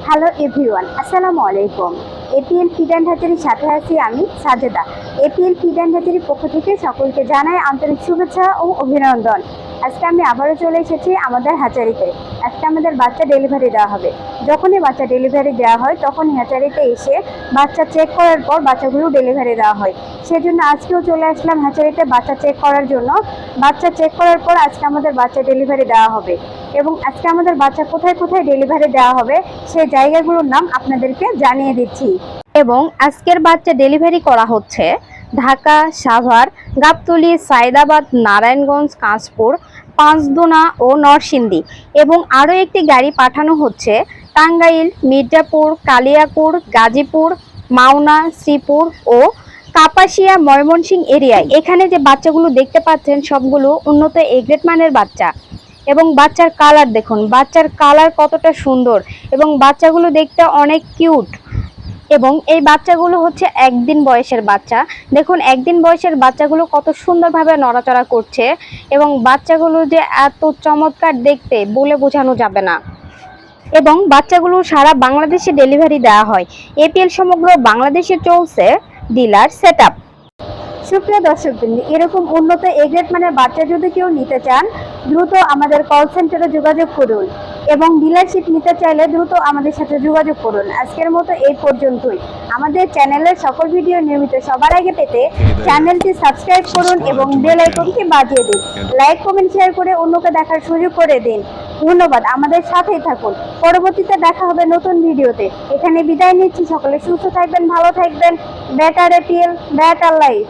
Hello everyone, আসসালামু আলাইকুম। APL feed and হ্যাচারির সাথে আছি আমি সাজেদা। এপিএল ফিড অ্যান্ড হ্যাচারির পক্ষ থেকে সকলকে জানাই আন্তরিক শুভেচ্ছা ও অভিনন্দন। আজকে আমি আবারও চলে এসেছি আমাদের হ্যাচারিতে। আজকে আমাদের বাচ্চা ডেলিভারি দেওয়া হবে। যখনই বাচ্চা ডেলিভারি দেওয়া হয় তখন হ্যাচারিতে এসে বাচ্চা চেক করার পর বাচ্চাগুলো ডেলিভারি দেওয়া হয়। সেজন্য আজকেও চলে আসলাম হ্যাচারিতে বাচ্চা চেক করার জন্য। বাচ্চা চেক করার পর আজকে আমাদের বাচ্চা ডেলিভারি দেওয়া হবে এবং আজকে আমাদের বাচ্চা কোথায় কোথায় ডেলিভারি দেওয়া হবে সেই জায়গাগুলোর নাম আপনাদেরকে জানিয়ে দিচ্ছি। এবং আজকের বাচ্চা ডেলিভারি করা হচ্ছে ঢাকা, সাভার, গাবতলী, সায়দাবাদ, নারায়ণগঞ্জ, কাঁচপুর, পাঁচদোনা ও নরসিংদী। এবং আরও একটি গাড়ি পাঠানো হচ্ছে টাঙ্গাইল, মির্জাপুর, কালিয়াকুর, গাজীপুর, মাওনা, শ্রীপুর ও কাপাসিয়া, ময়মনসিংহ এরিয়ায়। এখানে যে বাচ্চাগুলো দেখতে পাচ্ছেন সবগুলো উন্নত এ গ্রেড মানের বাচ্চা। এবং বাচ্চার কালার দেখুন, বাচ্চার কালার কতটা সুন্দর এবং বাচ্চাগুলো দেখতে অনেক কিউট। এবং এই বাচ্চাগুলো হচ্ছে একদিন বয়সের বাচ্চা। দেখুন একদিন বয়সের বাচ্চাগুলো কত সুন্দরভাবে নড়াচড়া করছে এবং বাচ্চাগুলো যে এত চমৎকার দেখতে বলে বোঝানো যাবে না। এবং বাচ্চাগুলো সারা বাংলাদেশে ডেলিভারি দেওয়া হয়। এপিএল সমগ্র বাংলাদেশে চলছে ডিলার সেট আপ। সুপ্রিয় দর্শকবৃন্দ, এরকম উন্নত এ গ্রেড মানের বাচ্চা যদি কেউ নিতে চান দ্রুত আমাদের কল সেন্টারে যোগাযোগ করুন এবং ডিলারশিপ নিতে চাইলে দ্রুত আমাদের সাথে যোগাযোগ করুন। আজকের মতো এই পর্যন্তই। আমাদের চ্যানেলের সকল ভিডিও নিয়মিত সবার আগে পেতে চ্যানেলটি সাবস্ক্রাইব করুন এবং বেল আইকনটি বাজিয়ে দিন। লাইক, কমেন্ট, শেয়ার করে অন্যকে দেখার সুযোগ করে দিন। ধন্যবাদ, আমাদের সাথেই থাকুন। পরবর্তীতে দেখা হবে নতুন ভিডিওতে। এখানে বিদায় নিচ্ছি। সকলে সুস্থ থাকবেন, ভালো থাকবেন। Better APL, better life.